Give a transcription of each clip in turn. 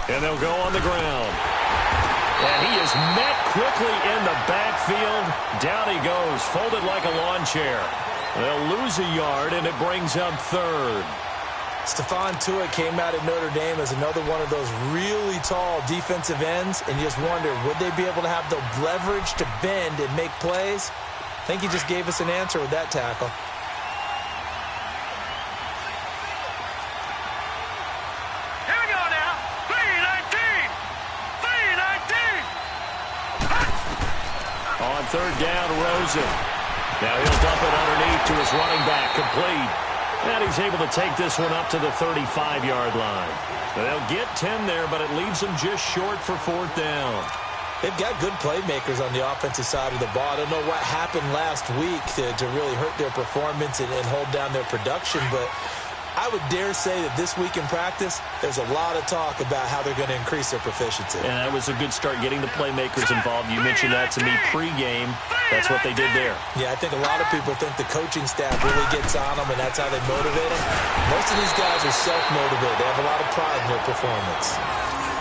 And they'll go on the ground. And he is met quickly in the backfield. Down he goes, folded like a lawn chair. They'll lose a yard, and it brings up third. Stephon Tuitt came out at Notre Dame as another one of those really tall defensive ends, and you just wonder, would they be able to have the leverage to bend and make plays? I think he just gave us an answer with that tackle. Here we go now. 3-19. On third down, Rosen. Now he'll dump it underneath to his running back, complete. And he's able to take this one up to the 35-yard line. They'll get 10 there, but it leaves them just short for fourth down. They've got good playmakers on the offensive side of the ball. I don't know what happened last week to really hurt their performance and hold down their production, but I would dare say that this week in practice, there's a lot of talk about how they're going to increase their proficiency. And that was a good start, getting the playmakers involved. You mentioned that to me pregame. That's what they did there. Yeah, I think a lot of people think the coaching staff really gets on them, and that's how they motivate them. Most of these guys are self-motivated. They have a lot of pride in their performance.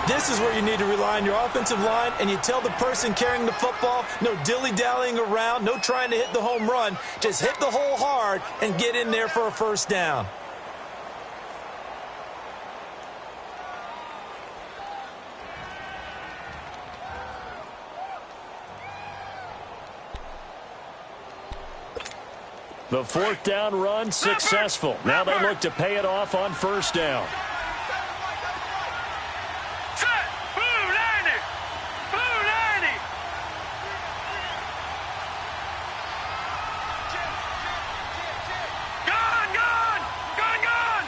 This is where you need to rely on your offensive line, and you tell the person carrying the football, no dilly-dallying around, no trying to hit the home run. Just hit the hole hard and get in there for a first down. The fourth down run successful. Now they look to pay it off on first down. Set. Blue 90. Blue 90. Gone, gone. Gone, gone.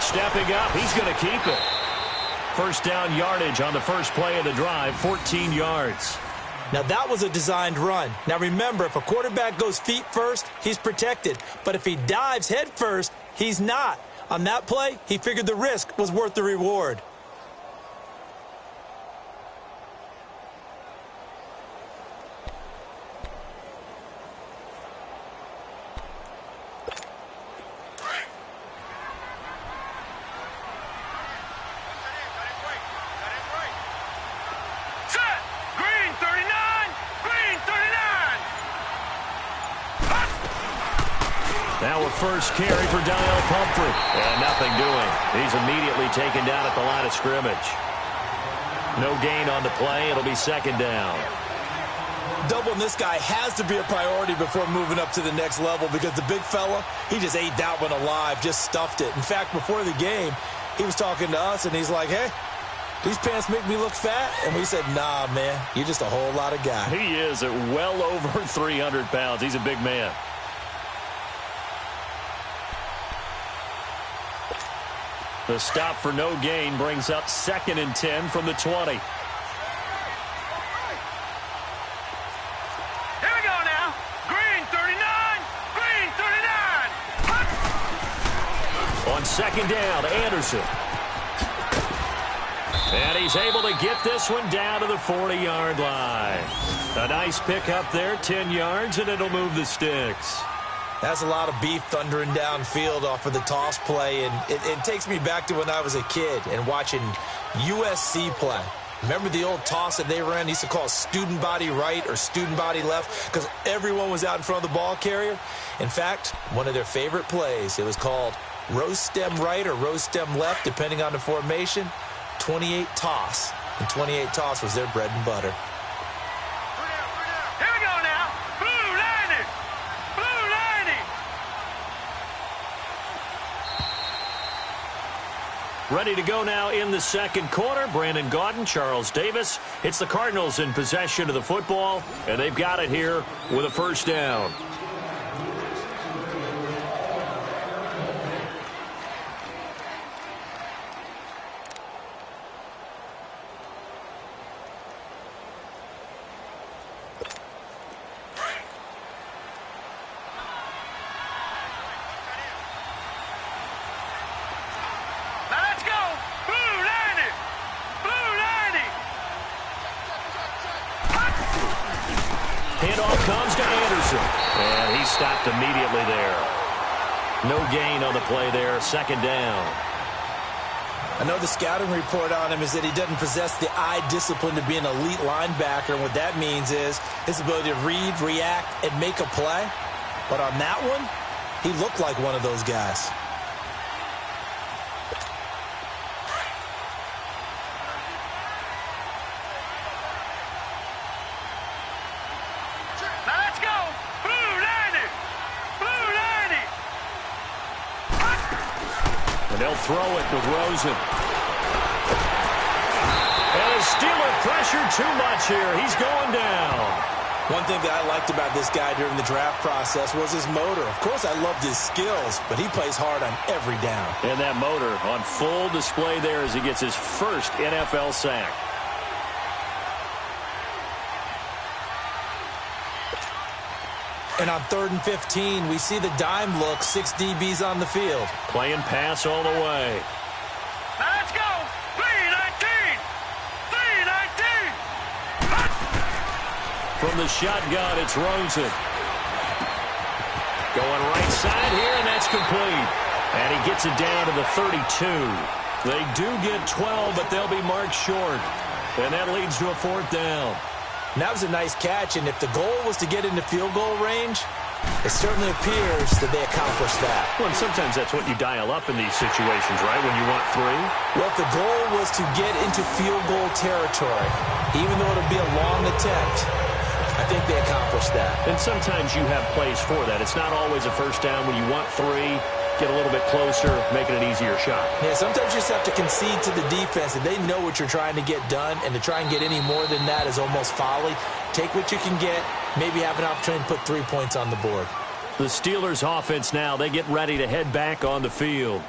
Stepping up, he's going to keep it. First down yardage on the first play of the drive, 14 yards. Now, that was a designed run. Now, remember, if a quarterback goes feet first, he's protected. But if he dives head first, he's not. On that play, he figured the risk was worth the reward. Now a first carry for Daniel Pumphrey. And nothing doing. He's immediately taken down at the line of scrimmage. No gain on the play. It'll be second down. Doubling this guy has to be a priority before moving up to the next level, because the big fella, he just ate that one alive, just stuffed it. In fact, before the game, he was talking to us, and he's like, hey, these pants make me look fat? And we said, nah, man, you're just a whole lot of guy. He is at well over 300 pounds. He's a big man. The stop for no gain brings up 2nd and 10 from the 20. Here we go now. Green 39. Green 39. On second down, Anderson. And he's able to get this one down to the 40-yard line. A nice pickup there, 10 yards, and it'll move the sticks. That's a lot of beef thundering downfield off of the toss play, and it takes me back to when I was a kid and watching USC play. Remember the old toss that they ran? They used to call it student body right or student body left because everyone was out in front of the ball carrier. In fact, one of their favorite plays, it was called rose stem right or rose stem left, depending on the formation, 28 toss. And 28 toss was their bread and butter. Here we go now. Blue 90. Blue 90. Ready to go now in the second quarter. Brandon Gaudin, Charles Davis. It's the Cardinals in possession of the football, and they've got it here with a first down. Handoff comes to Anderson, and he stopped immediately there. No gain on the play there. Second down. I know the scouting report on him is that he doesn't possess the eye discipline to be an elite linebacker. And what that means is his ability to read, react, and make a play. But on that one, he looked like one of those guys. Now let's go. Blue 90. Blue 90. And they'll throw it with Rosen. And the Steeler pressure too much here. He's going down. One thing that I liked about this guy during the draft process was his motor. Of course, I loved his skills, but he plays hard on every down. And that motor on full display there as he gets his first NFL sack. And on 3rd and 15, we see the dime look, 6 DBs on the field. Playing pass all the way. Now let's go. 319. 319. From the shotgun, it's Rosen. Going right side here, and that's complete. And he gets it down to the 32. They do get 12, but they'll be marked short. And that leads to a 4th down. And that was a nice catch, and if the goal was to get into field goal range, it certainly appears that they accomplished that. Well, and sometimes that's what you dial up in these situations, right, when you want 3? Well, if the goal was to get into field goal territory, even though it'll be a long attempt, I think they accomplished that. And sometimes you have plays for that. It's not always a first down when you want 3. Get a little bit closer, making it easier shot. Yeah, sometimes you just have to concede to the defense, and they know what you're trying to get done, and to try and get any more than that is almost folly. Take what you can get, maybe have an opportunity to put 3 points on the board. The Steelers' offense now, they get ready to head back on the field.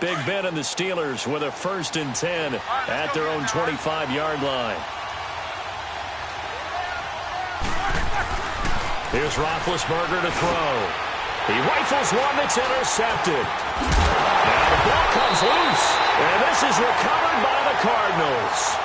Big Ben and the Steelers with a 1st and 10 at their own 25-yard line. Here's Roethlisberger to throw. He rifles one that's intercepted. Now the ball comes loose, and this is recovered by the Cardinals.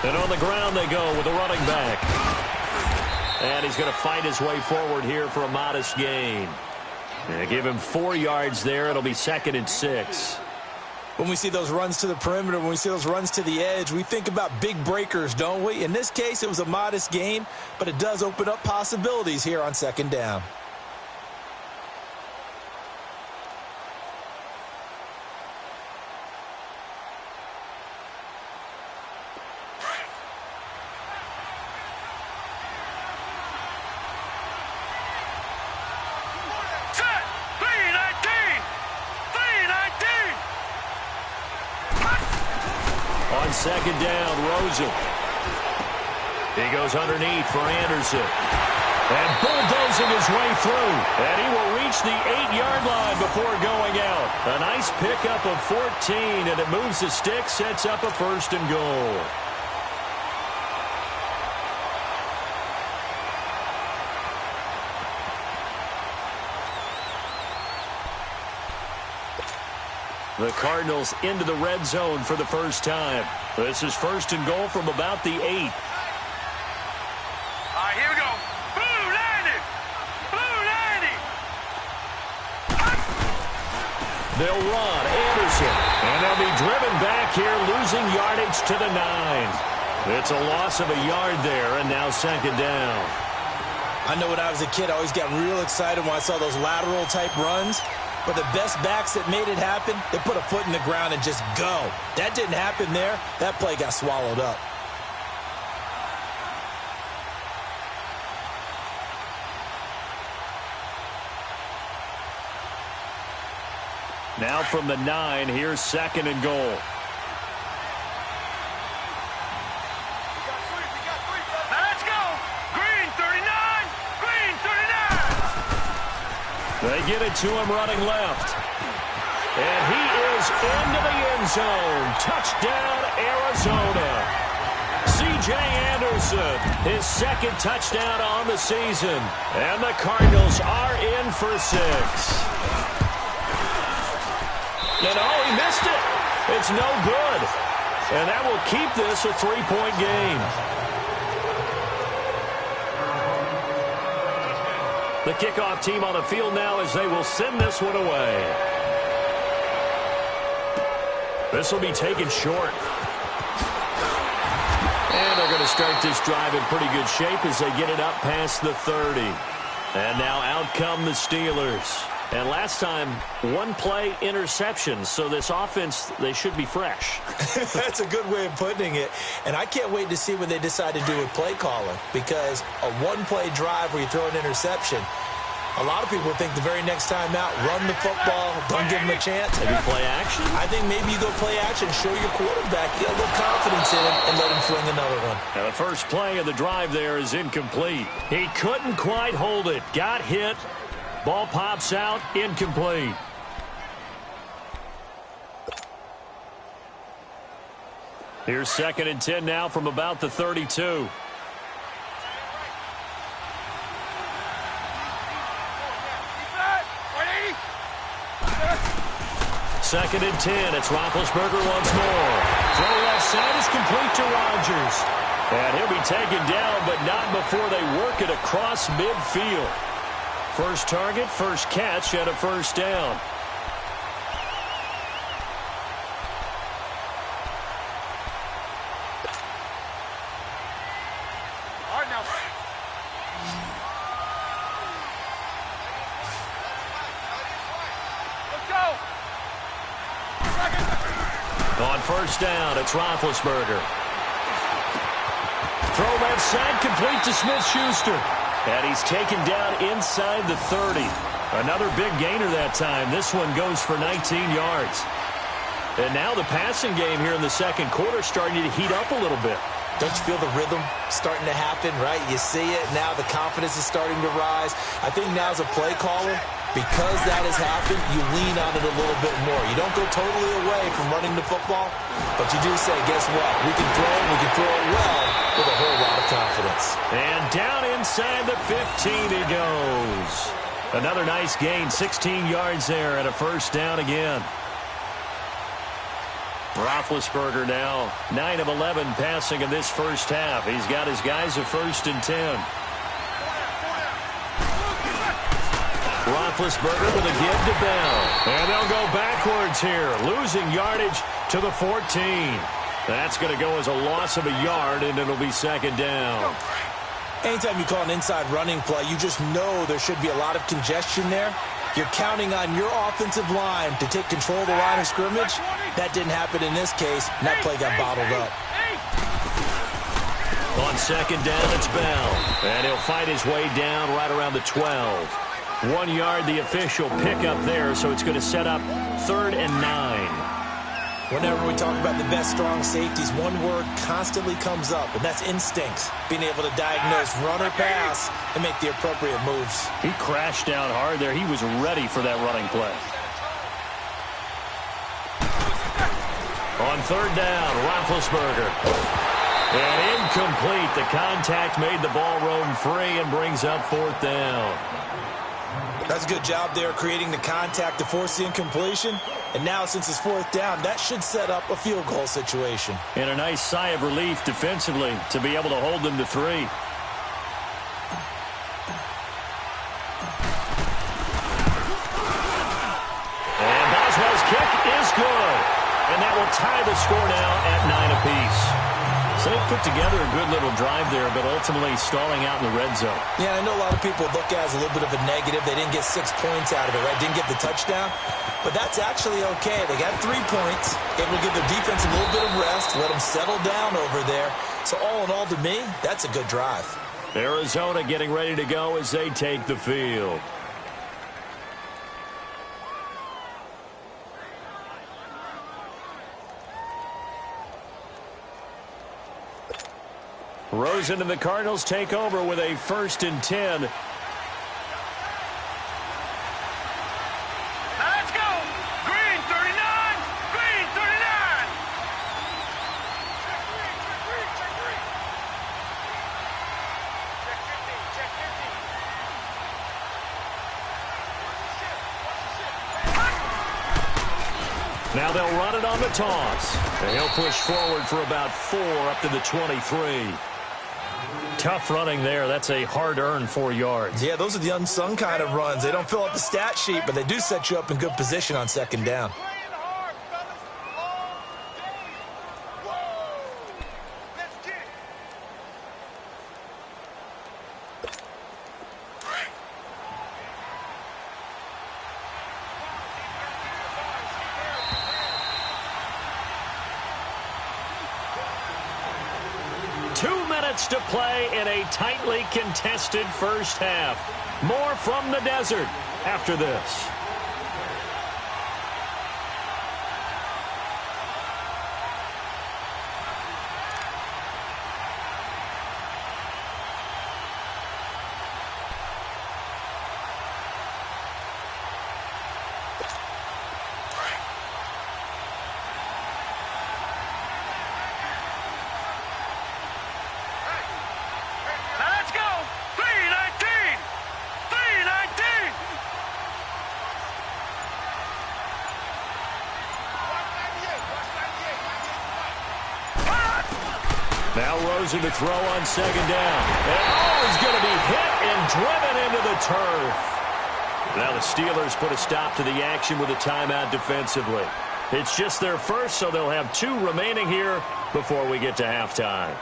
And on the ground they go with the running back. And he's going to fight his way forward here for a modest gain. And give him 4 yards there. It'll be 2nd and 6. When we see those runs to the perimeter, when we see those runs to the edge, we think about big breakers, don't we? In this case, it was a modest gain, but it does open up possibilities here on 2nd down. On 2nd down, Rosen. He goes underneath for Anderson. And bulldozing his way through. And he will reach the 8-yard line before going out. A nice pickup of 14, and it moves the stick, sets up a 1st and goal. The Cardinals into the red zone for the first time. This is 1st and goal from about the 8. All right, here we go. Blue 90. Blue 90. They'll run. Anderson. And they'll be driven back here, losing yardage to the 9. It's a loss of a yard there, and now 2nd down. I know when I was a kid, I always got real excited when I saw those lateral-type runs. But the best backs that made it happen, they put a foot in the ground and just go. That didn't happen there. That play got swallowed up. Now from the 9, here's 2nd and goal. Now let's go. Green 39. Green 39. The They get it to him running left. And he is into the end zone. Touchdown, Arizona. C.J. Anderson, his second touchdown on the season. And the Cardinals are in for 6. And oh, he missed it. It's no good. And that will keep this a 3-point game. The kickoff team on the field now as they will send this one away. This will be taken short. And they're going to start this drive in pretty good shape as they get it up past the 30. And now out come the Steelers. And last time, one play interception. So this offense, they should be fresh. That's a good way of putting it. And I can't wait to see what they decide to do with play calling. Because a one-play drive where you throw an interception, a lot of people think the very next time out, run the football, don't give them a chance. Maybe play action? I think maybe you go play action, show your quarterback, get a little confidence in him, and let him fling another one. And the first play of the drive there is incomplete. He couldn't quite hold it. Got hit. Ball pops out, incomplete. Here's 2nd and 10 now from about the 32. Second and 10. It's Roethlisberger once more. Throw left side is complete to Rodgers. And he'll be taken down, but not before they work it across midfield. First target, first catch, and a first down. All right, now. Let's go. On first down, it's Roethlisberger. Throw left side, complete to Smith-Schuster. And he's taken down inside the 30. Another big gainer that time. This one goes for 19 yards. And now the passing game here in the second quarter starting to heat up a little bit. Don't you feel the rhythm starting to happen, right? You see it. Now the confidence is starting to rise. I think now as a play caller, because that has happened, you lean on it a little bit more. You don't go totally away from running the football, but you do say, guess what? We can throw it well with a whole lot of confidence. And down inside the 15 he goes. Another nice gain, 16 yards there and a first down again. Roethlisberger now 9 of 11 passing in this first half. He's got his guys at 1st and 10. Roethlisberger with a give to Bell. And they'll go backwards here, losing yardage to the 14. That's going to go as a loss of a yard, and it'll be second down. Anytime you call an inside running play, you just know there should be a lot of congestion there. You're counting on your offensive line to take control of the line of scrimmage. That didn't happen in this case, and that play got bottled up. On second down, it's Bell. And he'll fight his way down right around the 12. 1 yard, the official pickup there, so it's going to set up 3rd and 9. Whenever we talk about the best strong safeties, one word constantly comes up, and that's instincts. Being able to diagnose run or pass and make the appropriate moves. He crashed down hard there. He was ready for that running play. On 3rd down, Roethlisberger. And incomplete. The contact made the ball roam free and brings up 4th down. That's a good job there creating the contact to force the incompletion. And now, since it's 4th down, that should set up a field goal situation. And a nice sigh of relief defensively to be able to hold them to 3. And Boswell's kick is good. And that will tie the score now at 9 apiece. So they put together a good little drive there, but ultimately stalling out in the red zone. Yeah, I know a lot of people look at it as a little bit of a negative. They didn't get 6 points out of it, right? Didn't get the touchdown. But that's actually okay. They got 3 points. It will give their defense a little bit of rest, let them settle down over there. So all in all, to me, that's a good drive. Arizona getting ready to go as they take the field. Rosen and the Cardinals take over with a 1st and 10. Now they'll run it on the toss. And he'll push forward for about 4 up to the 23. Tough running there. That's a hard-earned 4 yards. Yeah, those are the unsung kind of runs. They don't fill up the stat sheet, but they do set you up in good position on second down. 2 minutes to play in a tightly contested first half. More from the desert after this. Now Rosen to throw on second down. And he's going to be hit and driven into the turf. Now the Steelers put a stop to the action with a timeout defensively. It's just their first, so they'll have 2 remaining here before we get to halftime.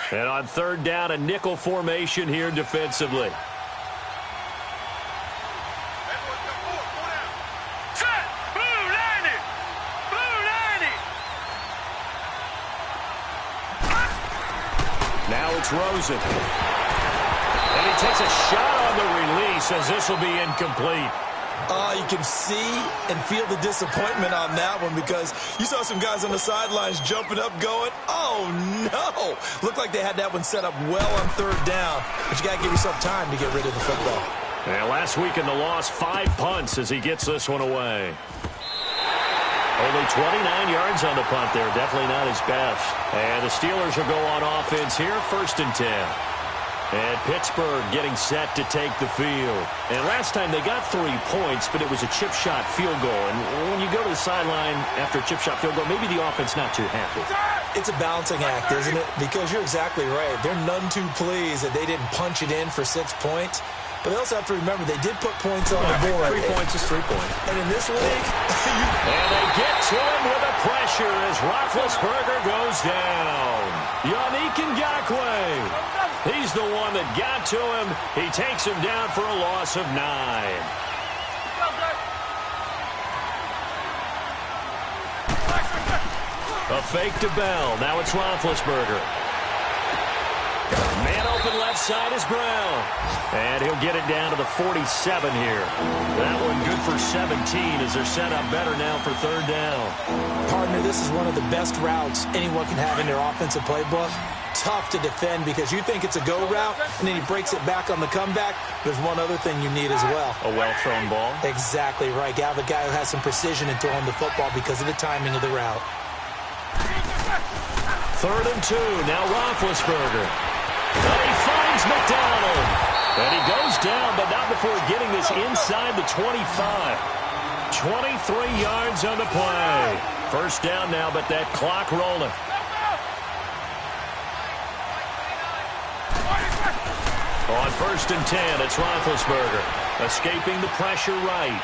And on third down, a nickel formation here defensively. Now it's Rosen. And he takes a shot on the release as this will be incomplete. You can see and feel the disappointment on that one because you saw some guys on the sidelines jumping up going, oh, no. Looked like they had that one set up well on third down, but you got to give yourself time to get rid of the football. And last week in the loss, 5 punts as he gets this one away. Only 29 yards on the punt there. Definitely not his best. And the Steelers will go on offense here, 1st and 10. And Pittsburgh getting set to take the field. And last time they got 3 points, but it was a chip shot field goal. And when you go to the sideline after a chip shot field goal, maybe the offense not too happy. It's a balancing act, isn't it? Because you're exactly right. They're none too pleased that they didn't punch it in for 6 points. But they also have to remember they did put points on the board. 3 points is 3 points. And in this league... and they get to him with a pressure as Roethlisberger goes down. Yannick Ngakoue. He's the one that got to him. He takes him down for a loss of 9. A fake to Bell. Now it's Roethlisberger. Man open left side is Brown. And he'll get it down to the 47 here. That one good for 17 as they're set up better now for third down. Partner, this is one of the best routes anyone can have in their offensive playbook. Tough to defend because you think it's a go route, and then he breaks it back on the comeback. There's one other thing you need as well. A well-thrown ball? Exactly right. You have a guy who has some precision in throwing the football because of the timing of the route. 3rd and 2. Now Roethlisberger. And he finds McDonald. And he goes down, but not before getting this inside the 25. 23 yards on the play. First down now, but that clock rolling. On 1st and 10, it's Roethlisberger. Escaping the pressure right.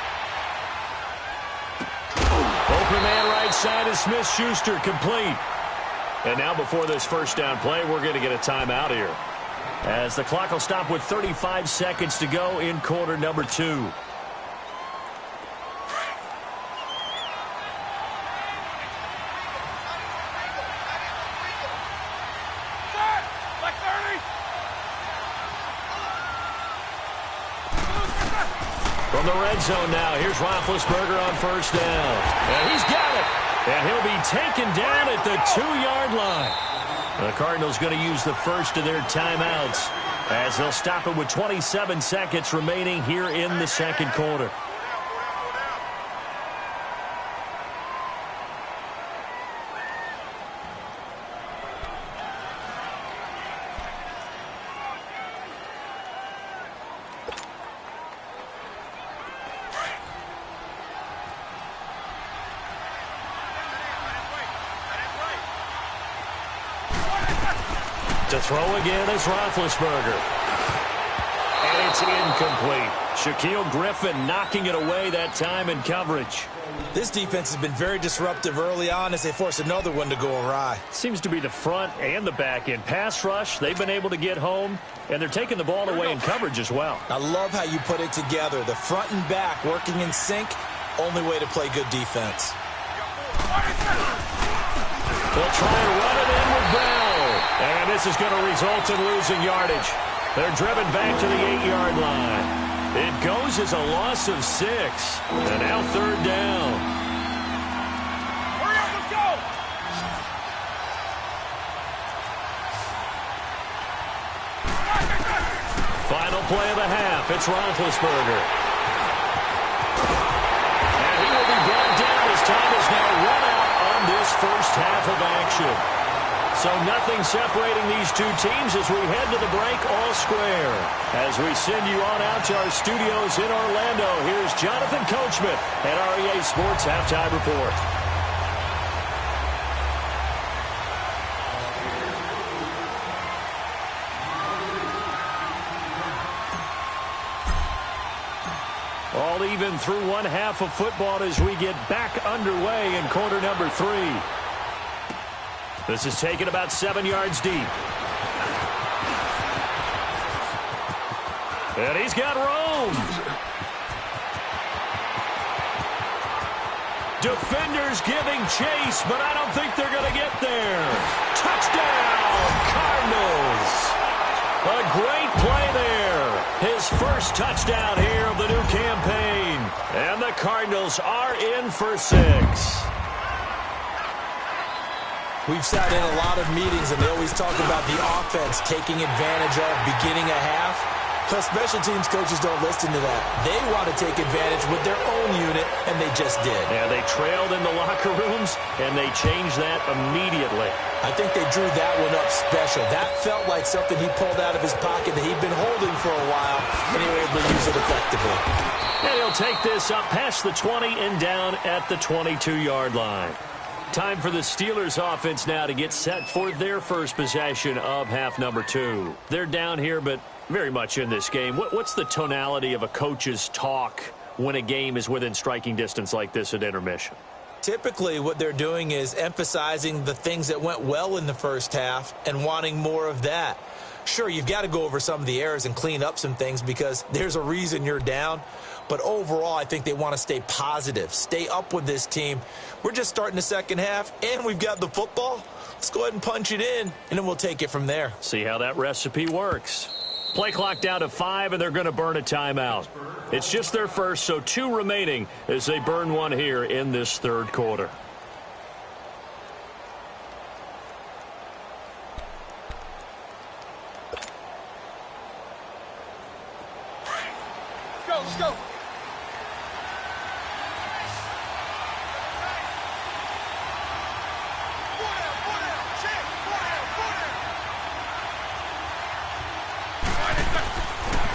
Open man right side is Smith-Schuster, complete. And now before this first down play, we're going to get a timeout here. As the clock will stop with 35 seconds to go in quarter number 2. From the red zone now, here's Roethlisberger on 1st down. And he's got it. And he'll be taken down at the 2-yard line. The Cardinals going to use the first of their timeouts as they'll stop it with 27 seconds remaining here in the second quarter. To throw again is Roethlisberger. And it's incomplete. Shaquille Griffin knocking it away that time in coverage. This defense has been very disruptive early on as they force another one to go awry. Seems to be the front and the back end. Pass rush, they've been able to get home, and they're taking the ball away in coverage as well. I love how you put it together. The front and back working in sync, only way to play good defense. They'll try and run it in with Bell. And this is going to result in losing yardage. They're driven back to the 8-yard line. It goes as a loss of 6. And now 3rd down. Hurry up, let's go! Final play of the half. It's Roethlisberger. And he will be brought down as time is now run out on this first half of action. So nothing separating these two teams as we head to the break all square. As we send you on out to our studios in Orlando, here's Jonathan Coachman at REA Sports Halftime Report. All even through one half of football as we get back underway in quarter number 3. This is taken about 7 yards deep. And he's got room. Defenders giving chase, but I don't think they're going to get there. Touchdown, Cardinals. A great play there. His first touchdown here of the new campaign. And the Cardinals are in for 6. We've sat in a lot of meetings, and they always talk about the offense taking advantage of beginning a half. Because special teams coaches don't listen to that. They want to take advantage with their own unit, and they just did. Yeah, they trailed in the locker rooms, and they changed that immediately. I think they drew that one up special. That felt like something he pulled out of his pocket that he'd been holding for a while, and he was able to use it effectively. And he'll take this up past the 20 and down at the 22-yard line. Time for the Steelers offense now to get set for their first possession of half number 2. They're down here, but very much in this game. What's the tonality of a coach's talk when a game is within striking distance like this at intermission? Typically, what they're doing is emphasizing the things that went well in the first half and wanting more of that. Sure, you've got to go over some of the errors and clean up some things because there's a reason you're down. But overall, I think they want to stay positive, stay up with this team. We're just starting the second half, and we've got the football. Let's go ahead and punch it in, and then we'll take it from there. See how that recipe works. Play clock down to 5, and they're going to burn a timeout. It's just their first, so 2 remaining as they burn one here in this third quarter. Let's go!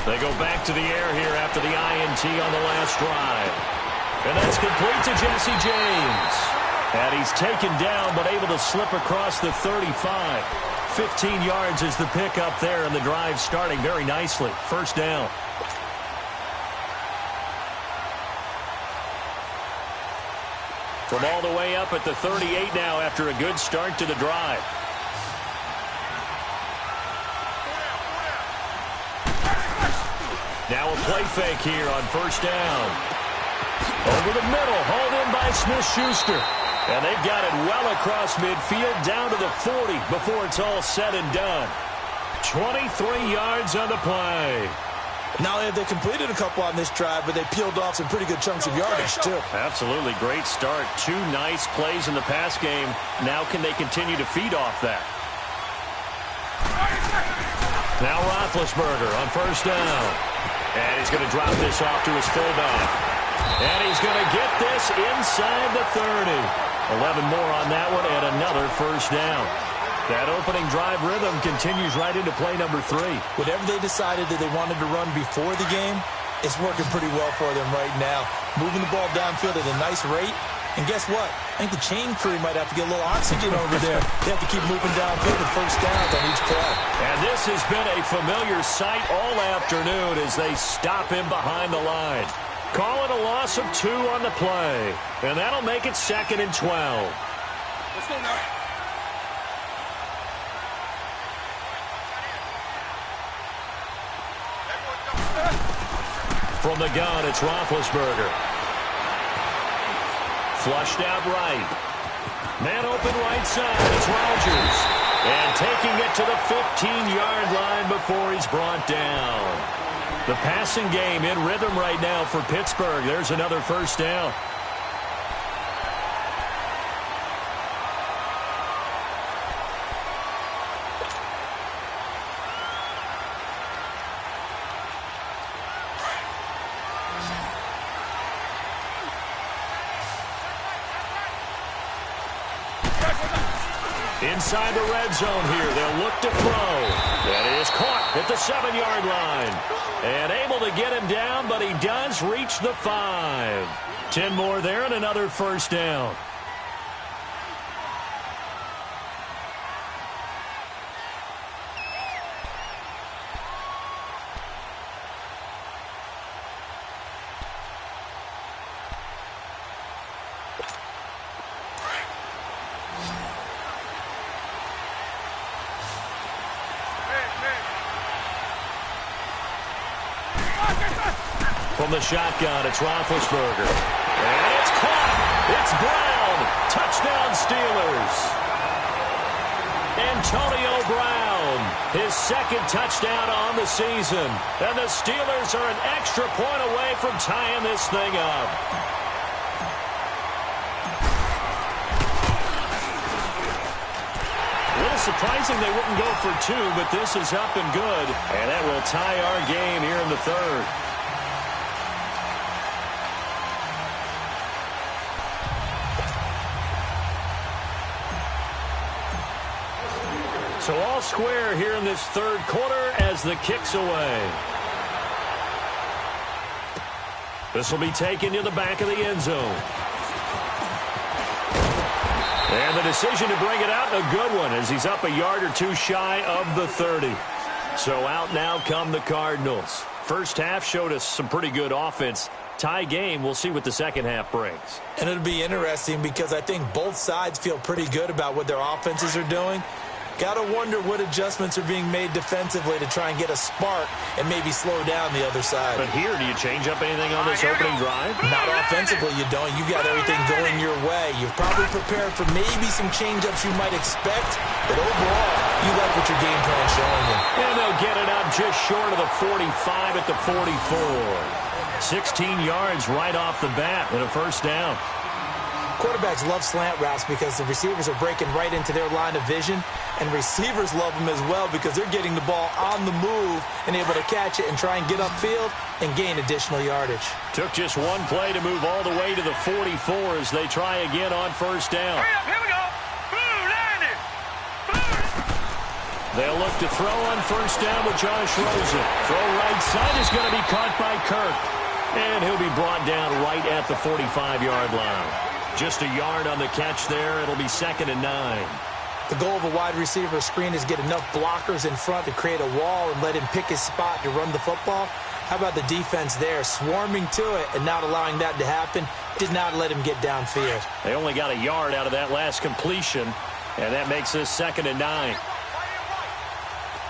They go back to the air here after the INT on the last drive. And that's complete to Jesse James. And he's taken down but able to slip across the 35. 15 yards is the pickup there, and the drive starting very nicely. First down. From all the way up at the 38 now after a good start to the drive. Now a play fake here on first down. Over the middle, hauled in by Smith-Schuster. And they've got it well across midfield down to the 40 before it's all said and done. 23 yards on the play. Not only have they completed a couple on this drive, but they peeled off some pretty good chunks of yardage, too. Absolutely. Great start. 2 nice plays in the pass game. Now can they continue to feed off that? Now Roethlisberger on first down. And he's going to drop this off to his fullback. And he's going to get this inside the 30. 11 more on that one and another first down. That opening drive rhythm continues right into play number 3. Whatever they decided that they wanted to run before the game, it's working pretty well for them right now. Moving the ball downfield at a nice rate, And guess what? I think the chain crew might have to get a little oxygen over there. They have to keep moving downfield with first downs on each play. And this has been a familiar sight all afternoon as they stop him behind the line. Call it a loss of 2 on the play. And that'll make it 2nd and 12. Let's go now. From the gun, it's Roethlisberger. Flushed out right. Man open right side. It's Rodgers. And taking it to the 15-yard line before he's brought down. The passing game in rhythm right now for Pittsburgh. There's another first down. Inside the red zone here. They'll look to throw. That is caught at the 7-yard line. And able to get him down, but he does reach the 5. 10 more there and another first down. From the shotgun, it's Roethlisberger. And it's caught. It's Brown. Touchdown Steelers. Antonio Brown, his 2nd touchdown on the season. And the Steelers are an extra point away from tying this thing up. A little surprising they wouldn't go for 2, but this is up and good. And that will tie our game here in the 3rd. So all square here in this 3rd quarter as the kick's away. This will be taken to the back of the end zone. And the decision to bring it out, a good one, as he's up a yard or 2 shy of the 30. So out now come the Cardinals. First half showed us some pretty good offense. Tie game, we'll see what the second half brings. And it'll be interesting because I think both sides feel pretty good about what their offenses are doing. Got to wonder what adjustments are being made defensively to try and get a spark and maybe slow down the other side. But here, do you change up anything on this opening drive? Not offensively, you don't. You got everything going your way. You've probably prepared for maybe some change-ups you might expect, but overall, you like what your game plan's showing you. And they'll get it up just short of the 45 at the 44. 16 yards right off the bat and a first down. Quarterbacks love slant routes because the receivers are breaking right into their line of vision, and receivers love them as well because they're getting the ball on the move and able to catch it and try and get upfield and gain additional yardage. Took just one play to move all the way to the 44 as they try again on first down. Hurry up, here we go. Boom, landed. They'll look to throw on first down with Josh Rosen. Throw right side is going to be caught by Kirk. And he'll be brought down right at the 45-yard line. Just a yard on the catch there. It'll be 2nd and 9. The goal of a wide receiver screen is get enough blockers in front to create a wall and let him pick his spot to run the football. How about the defense there, swarming to it and not allowing that to happen? Did not let him get downfield. They only got a yard out of that last completion, and that makes this 2nd and 9.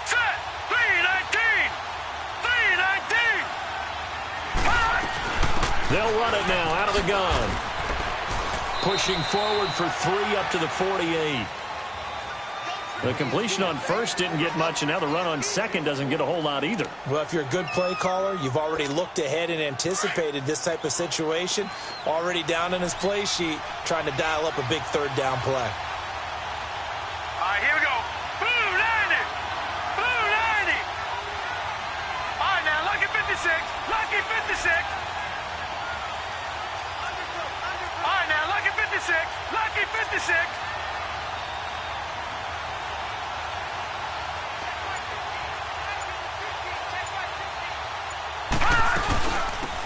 Set. 3-19. 3-19. They'll run it now out of the gun. Pushing forward for 3 up to the 48. The completion on first didn't get much, and now the run on second doesn't get a whole lot either. Well, if you're a good play caller, you've already looked ahead and anticipated this type of situation. Already down in his play sheet, trying to dial up a big 3rd down play. All right, here we go. Boom, landed. Boom, landed. All right, now, lucky 56. Lucky 56. All right, now, lucky 56. Lucky 56.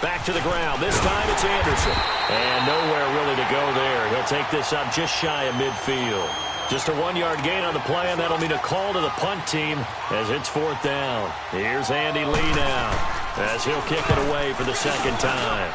Back back to the ground. This time it's Anderson. And nowhere really to go there. He'll take this up just shy of midfield. Just a 1-yard gain on the play, and that'll mean a call to the punt team as it's 4th down. Here's Andy Lee now as he'll kick it away for the second time.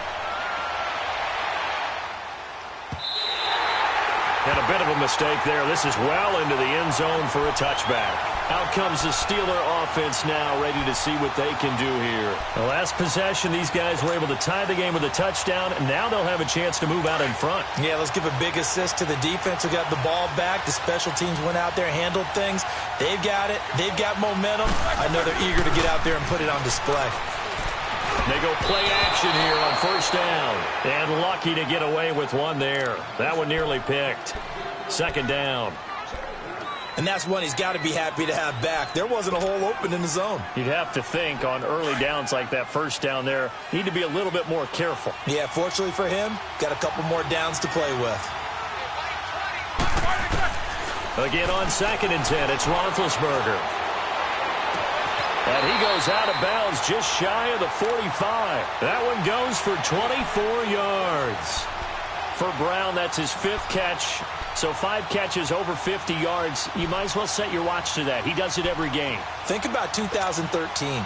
And a bit of a mistake there. This is well into the end zone for a touchback. Out comes the Steeler offense now, ready to see what they can do here. The last possession, these guys were able to tie the game with a touchdown, and now they'll have a chance to move out in front. Yeah, let's give a big assist to the defense who got the ball back. The special teams went out there, handled things. They've got it. They've got momentum. I know they're eager to get out there and put it on display. They go play action here on 1st down. And lucky to get away with one there. That one nearly picked. 2nd down. And that's one he's got to be happy to have back. There wasn't a hole open in the zone. You'd have to think on early downs like that 1st down there, need to be a little bit more careful. Yeah, fortunately for him, got a couple more downs to play with. Again on 2nd and 10, it's Roethlisberger. And he goes out of bounds just shy of the 45. That one goes for 24 yards. For Brown, that's his 5th catch. So 5 catches over 50 yards. You might as well set your watch to that. He does it every game. Think about 2013.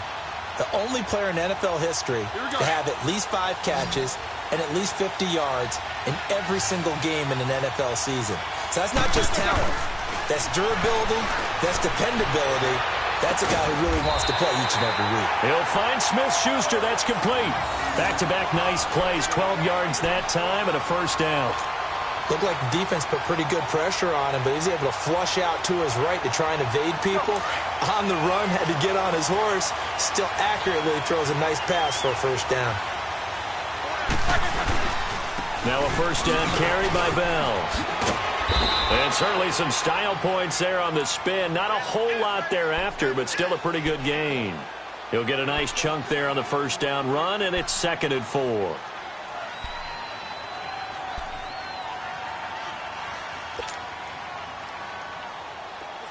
The only player in NFL history to have at least 5 catches and at least 50 yards in every single game in an NFL season. So that's not just talent. That's durability. That's dependability. That's a guy who really wants to play each and every week. He'll find Smith-Schuster. That's complete. Back-to-back nice plays. 12 yards that time and a 1st down. Looked like the defense put pretty good pressure on him, but he's able to flush out to his right to try and evade people. On the run, had to get on his horse. Still accurately throws a nice pass for a 1st down. Now a 1st down carry by Bell. And certainly some style points there on the spin. Not a whole lot thereafter, but still a pretty good gain. He'll get a nice chunk there on the 1st down run, and it's 2nd and 4.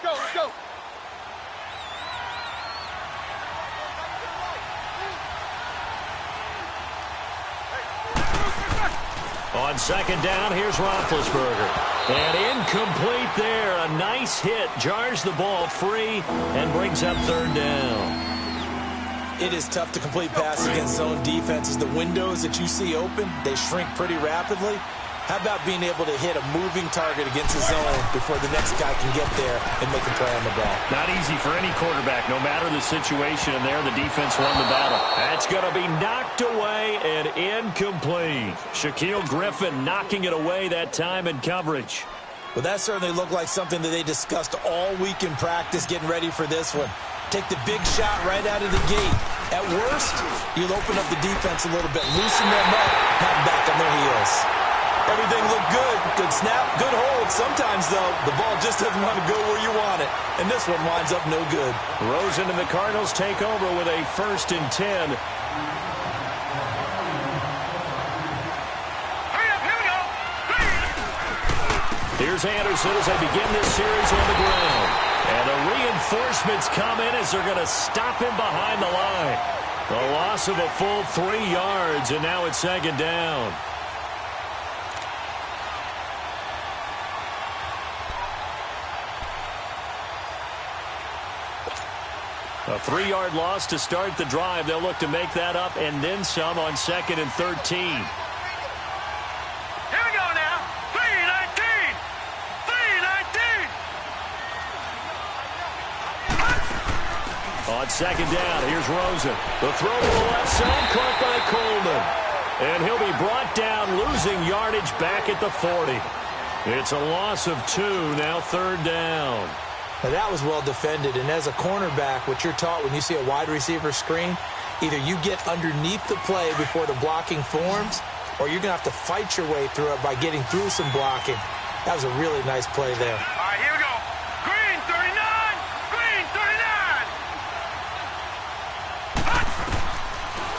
Let's go. On 2nd down, here's Roethlisberger. And incomplete there. A nice hit. Jars the ball free and brings up 3rd down. It is tough to complete passes against zone defenses. The windows that you see open, they shrink pretty rapidly. How about being able to hit a moving target against the zone before the next guy can get there and make a play on the ball? Not easy for any quarterback, no matter the situation, and there the defense won the battle. That's going to be knocked away and incomplete. Shaquille Griffin knocking it away that time in coverage. Well, that certainly looked like something that they discussed all week in practice, getting ready for this one. Take the big shot right out of the gate. At worst, you'll open up the defense a little bit, loosen them up, have them back on their heels. Everything looked good. Good snap, good hold. Sometimes, though, the ball just doesn't want to go where you want it. And this one winds up no good. Rosen and the Cardinals take over with a 1st and 10. Hurry up, here we go. Here's Anderson as they begin this series on the ground. And the reinforcements come in as they're going to stop him behind the line. A loss of a full 3 yards, and now it's 2nd down. A 3-yard loss to start the drive. They'll look to make that up and then some on 2nd and 13. Here we go now. 3-19. 3-19. On 2nd down, here's Rosen. The throw to the left side, caught by Coleman. And he'll be brought down, losing yardage back at the 40. It's a loss of 2, now 3rd down. Now, that was well defended, and as a cornerback, what you're taught when you see a wide receiver screen, either you get underneath the play before the blocking forms, or you're going to have to fight your way through it by getting through some blocking. That was a really nice play there. All right, here we go. Green 39. Green 39.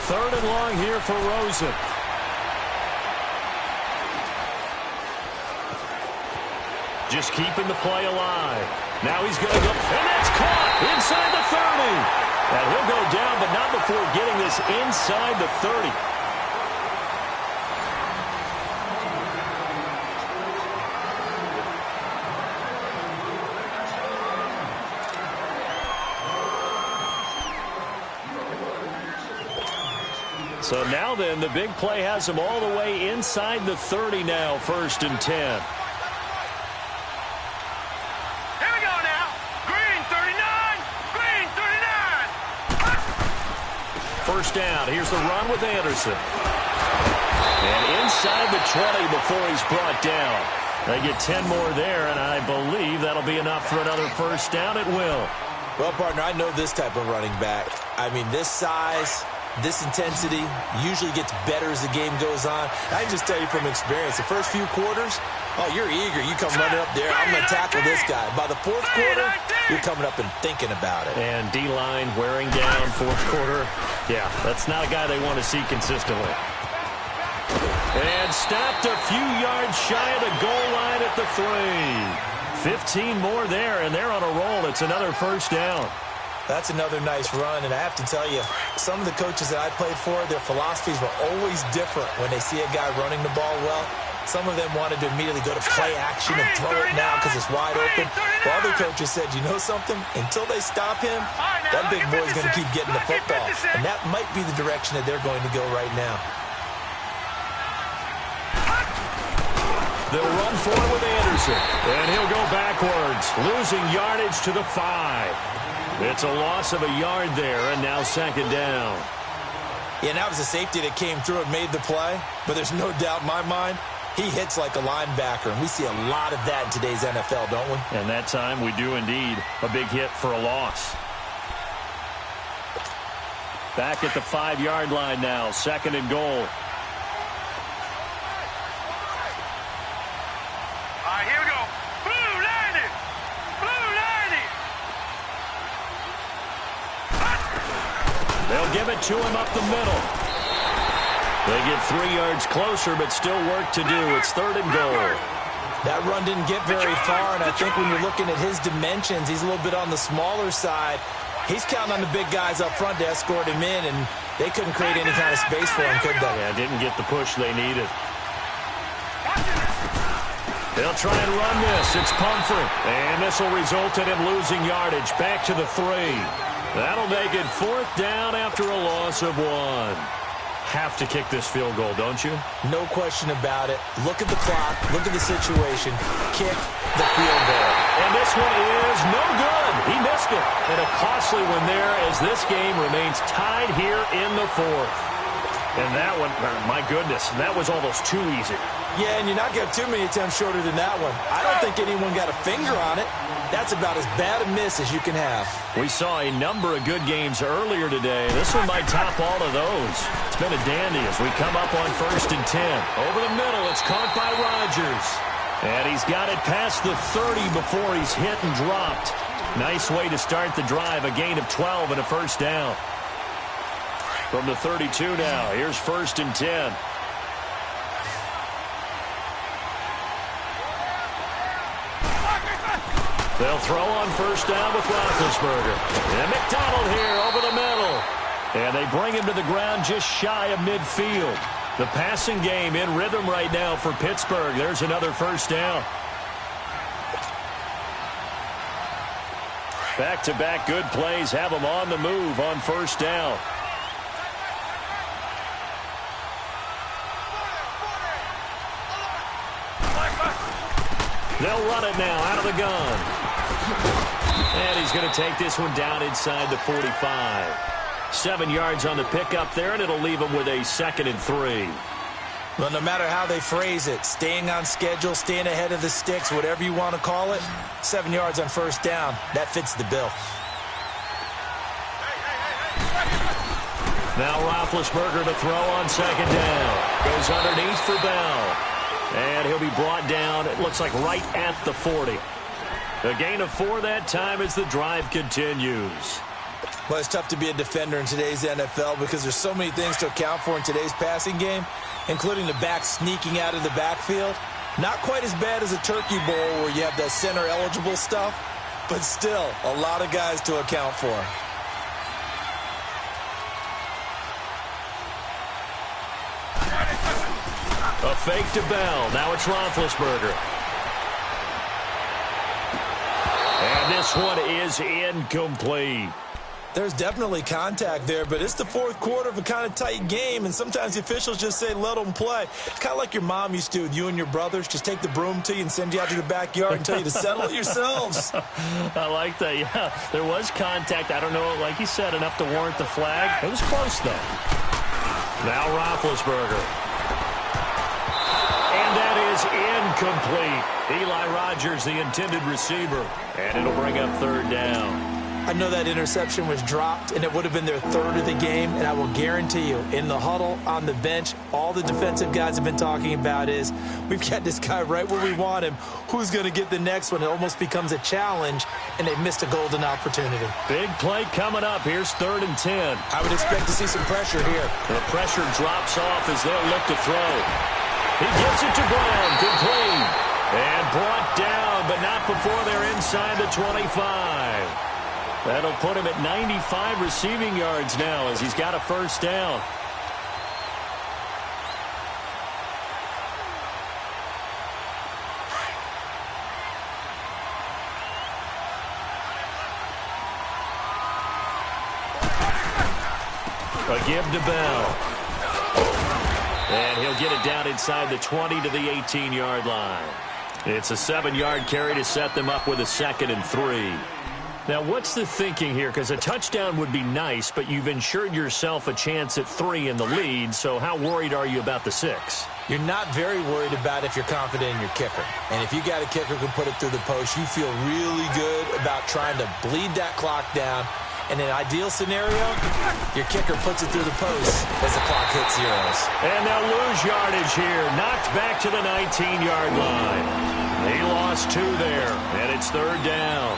3rd and long here for Rosen. Just keeping the play alive. Now he's going to go, and that's caught inside the 30. And he'll go down, but not before getting this inside the 30. So now then, the big play has him all the way inside the 30 now, 1st and 10. Here we go now. Green 39. Green 39. First down. Here's the run with Anderson. And inside the 20 before he's brought down. They get 10 more there, and I believe that'll be enough for another first down. It will. Well, partner, I know this type of running back. I mean, this size, this intensity usually gets better as the game goes on. I can just tell you from experience, the first few quarters, oh, you're eager. You come running up there, I'm going to tackle this guy. By the 4th quarter, you're coming up and thinking about it. And D-line wearing down 4th quarter. Yeah, that's not a guy they want to see consistently. And stopped a few yards shy of the goal line at the 3. 15 more there, and they're on a roll. It's another first down. That's another nice run, and I have to tell you, some of the coaches that I played for, their philosophies were always different when they see a guy running the ball well. Some of them wanted to immediately go to play action and throw it now because it's wide open. While other coaches said, you know something? Until they stop him, that big boy's going to keep getting the football. And that might be the direction that they're going to go right now. They'll run for it with Anderson. And he'll go backwards, losing yardage to the 5. It's a loss of a yard there, and now 2nd down. Yeah, and that was a safety that came through and made the play. But there's no doubt in my mind, he hits like a linebacker, and we see a lot of that in today's NFL, don't we? And that time we do indeed. A big hit for a loss. Back at the 5-yard line now, 2nd and goal. Here we go. Blue 90. Blue 90. They'll give it to him up the middle. They get 3 yards closer, but still work to do. It's 3rd and goal. That run didn't get very far, and I think when you're looking at his dimensions, he's a little bit on the smaller side. He's counting on the big guys up front to escort him in, and they couldn't create any kind of space for him, could they? Yeah, didn't get the push they needed. They'll try and run this. It's Pumphrey. And this will result in him losing yardage. Back to the 3. That'll make it 4th down after a loss of 1. Have to kick this field goal, don't you? No question about it. Look at the clock. Look at the situation. Kick the field goal. And this one is no good. He missed it. And a costly one there as this game remains tied here in the 4th. And that one, my goodness, that was almost too easy. Yeah, and you're not getting too many attempts shorter than that one. I don't think anyone got a finger on it. That's about as bad a miss as you can have. We saw a number of good games earlier today. This one might top all of those. It's been a dandy as we come up on 1st and 10. Over the middle, it's caught by Rodgers. And he's got it past the 30 before he's hit and dropped. Nice way to start the drive. A gain of 12 and a first down. From the 32 now, here's 1st and 10. They'll throw on first down with Roethlisberger. And McDonald here over the middle. And they bring him to the ground just shy of midfield. The passing game in rhythm right now for Pittsburgh. There's another first down. Back-to-back good plays have them on the move on first down. They'll run it now out of the gun. And he's going to take this one down inside the 45. 7 yards on the pickup there, and it'll leave him with a 2nd and 3. Well, no matter how they phrase it, staying on schedule, staying ahead of the sticks, whatever you want to call it, 7 yards on first down, that fits the bill. Now Roethlisberger to throw on 2nd down. Goes underneath for Bell. And he'll be brought down, it looks like right at the 40. A gain of 4 that time as the drive continues. Well, it's tough to be a defender in today's NFL because there's so many things to account for in today's passing game, including the back sneaking out of the backfield. Not quite as bad as a turkey bowl where you have the center-eligible stuff, but still a lot of guys to account for. A fake to Bell. Now it's Roethlisberger. And this one is incomplete. There's definitely contact there, but it's the fourth quarter of a kind of tight game, and sometimes the officials just say, let them play. It's kind of like your mom used to with you and your brothers. Just take the broom to you and send you out to the backyard and tell you to settle it yourselves. I like that, yeah. There was contact. I don't know, like you said, enough to warrant the flag. It was close, though. Now Roethlisberger. And that is incomplete. Eli Rogers, the intended receiver. And it'll bring up third down. I know that interception was dropped, and it would have been their third of the game, and I will guarantee you, in the huddle, on the bench, all the defensive guys have been talking about is, we've got this guy right where we want him. Who's going to get the next one? It almost becomes a challenge, and they missed a golden opportunity. Big play coming up. Here's 3rd and 10. I would expect to see some pressure here. The pressure drops off as they'll look to throw. He gives it to Brown, complete. And brought down, but not before they're inside the 25. That'll put him at 95 receiving yards now as he's got a first down. A give to Bell. And he'll get it down inside the 20 to the 18-yard line. It's a 7-yard carry to set them up with a 2nd and 3. Now, what's the thinking here? Because a touchdown would be nice, but you've ensured yourself a chance at 3 in the lead, so how worried are you about the 6? You're not very worried about if you're confident in your kicker. And if you got a kicker who can put it through the post, you feel really good about trying to bleed that clock down. In an ideal scenario, your kicker puts it through the post as the clock hits zeros. And they'll lose yardage here. Knocked back to the 19-yard line. He lost 2 there, and it's 3rd down.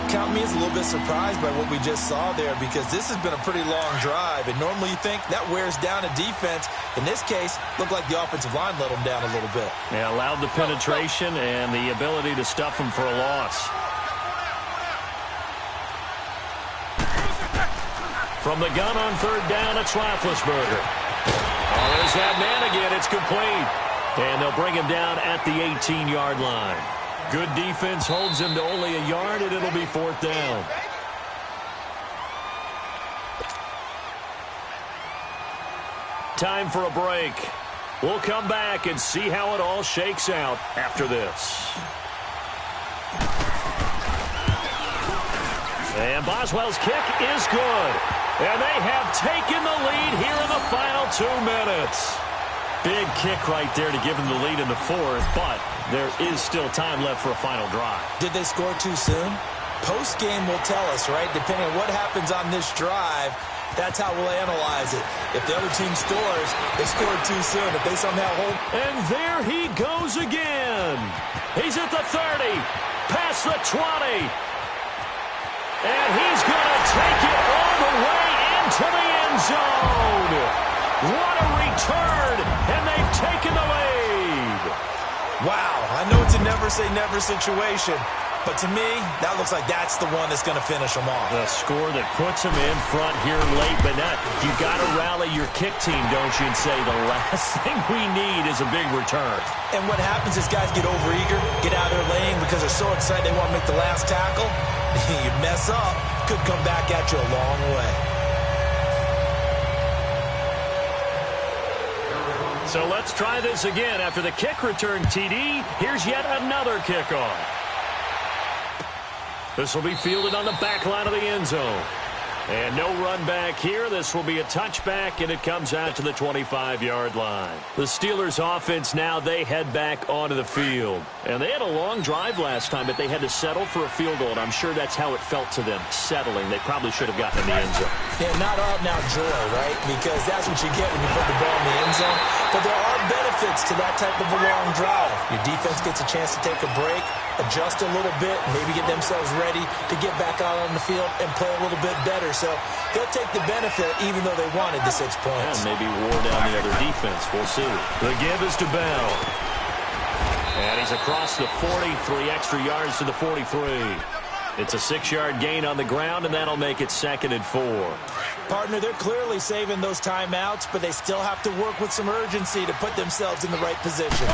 Count me as a little bit surprised by what we just saw there because this has been a pretty long drive, and normally you think that wears down a defense. In this case, looked like the offensive line let them down a little bit. Yeah, allowed the penetration and the ability to stuff them for a loss. From the gun on 3rd down, it's Roethlisberger. Oh, there's that man again. It's complete. And they'll bring him down at the 18-yard line. Good defense holds him to only a yard, and it'll be 4th down. Time for a break. We'll come back and see how it all shakes out after this. And Boswell's kick is good. And they have taken the lead here in the final 2 minutes. Big kick right there to give them the lead in the 4th, but there is still time left for a final drive. Did they score too soon? Post-game will tell us, right? Depending on what happens on this drive, that's how we'll analyze it. If the other team scores, they scored too soon. If they somehow hold... And there he goes again. He's at the 30, past the 20. And he's going to take it all the way into the end zone. What a return, and they've taken the lead. Wow, I know it's a never-say-never situation, but to me, that looks like that's the one that's going to finish them off. The score that puts them in front here late, but you got to rally your kick team, don't you, and say the last thing we need is a big return. And what happens is guys get overeager, get out of their lane because they're so excited they want to make the last tackle. You mess up, could come back at you a long way. So let's try this again. After the kick return, TD, here's yet another kickoff. This will be fielded on the back line of the end zone. And no run back here. This will be a touchback, and it comes out to the 25-yard line. The Steelers' offense now, they head back onto the field. And they had a long drive last time, but they had to settle for a field goal, and I'm sure that's how it felt to them, settling. They probably should have gotten in the end zone. Yeah, not out-and-out joy, right? Because that's what you get when you put the ball in the end zone. But there are benefits to that type of a long drive. Your defense gets a chance to take a break, adjust a little bit, maybe get themselves ready to get back out on the field and play a little bit better. So they'll take the benefit even though they wanted the 6 points. Yeah, maybe wore down the other defense. We'll see. The give is to Bell. And he's across the 40, 3 extra yards to the 43. It's a 6-yard gain on the ground, and that'll make it 2nd and 4. Partner, they're clearly saving those timeouts, but they still have to work with some urgency to put themselves in the right position.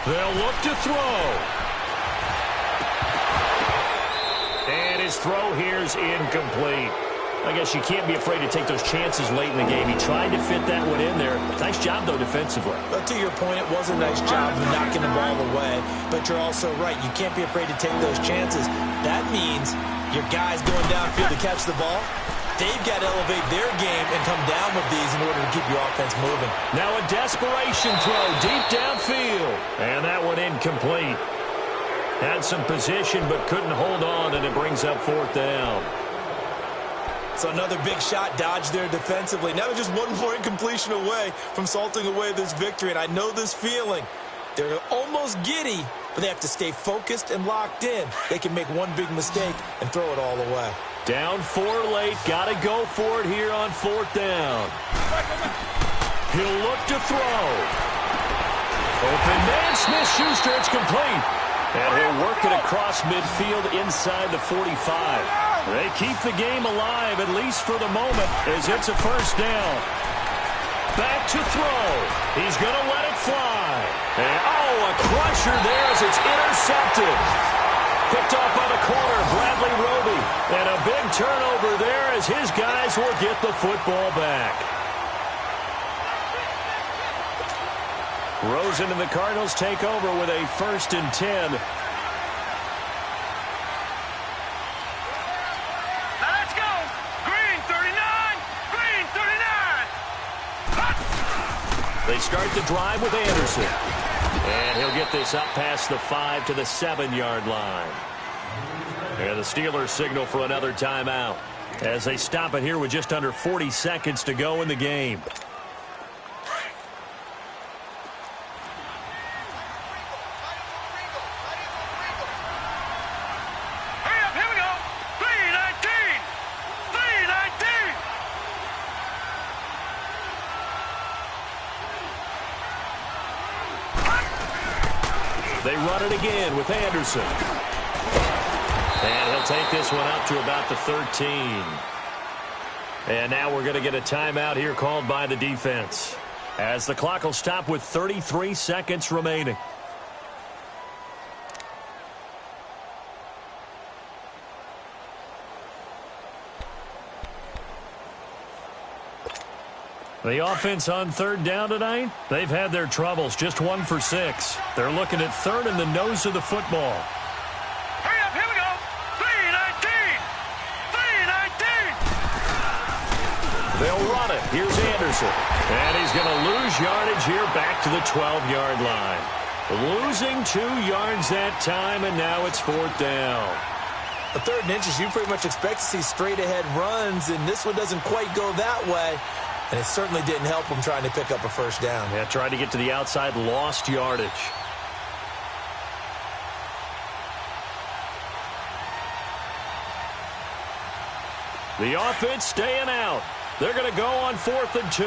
They'll look to throw. And His throw here's incomplete. I guess you can't be afraid to take those chances late in the game. He tried to fit that one in there. Nice job, though, defensively. But to your point, it was a nice job of knocking the ball away. But you're also right. You can't be afraid to take those chances. That means your guys going downfield to catch the ball, they've got to elevate their game and come down with these in order to keep your offense moving. Now a desperation throw deep downfield. And that one incomplete. Had some position but couldn't hold on, and it brings up 4th down. So another big shot dodged there defensively. Now they're just one more incompletion away from salting away this victory. And I know this feeling. They're almost giddy, but they have to stay focused and locked in. They can make one big mistake and throw it all away. Down 4 late. Got to go for it here on 4th down. He'll look to throw. Open man, Smith-Schuster. It's complete. And he'll work it across midfield inside the 45. They keep the game alive, at least for the moment, as it's a 1st down. Back to throw. He's going to let it fly. And, a crusher there as it's intercepted. Picked off by the corner, Bradley Roby. And a big turnover there as his guys will get the football back. Rosen and the Cardinals take over with a 1st and 10. They start the drive with Anderson. And he'll get this up past the 5 to the 7-yard line. And the Steelers signal for another timeout as they stop it here with just under 40 seconds to go in the game. They run it again with Anderson. And he'll take this one up to about the 13. And now we're going to get a timeout here called by the defense, as the clock will stop with 33 seconds remaining. The offense on 3rd down tonight, they've had their troubles, just 1 for 6. They're looking at 3rd and the nose of the football. Hurry up, here we go. 3-19. 3-19. They'll run it. Here's Anderson. And he's going to lose yardage here back to the 12-yard line. Losing 2 yards that time, and now it's 4th down. A 3rd and inches, you pretty much expect to see straight-ahead runs, and this one doesn't quite go that way. And it certainly didn't help him trying to pick up a 1st down. Yeah, tried to get to the outside, lost yardage. The offense staying out. They're going to go on 4th and 2.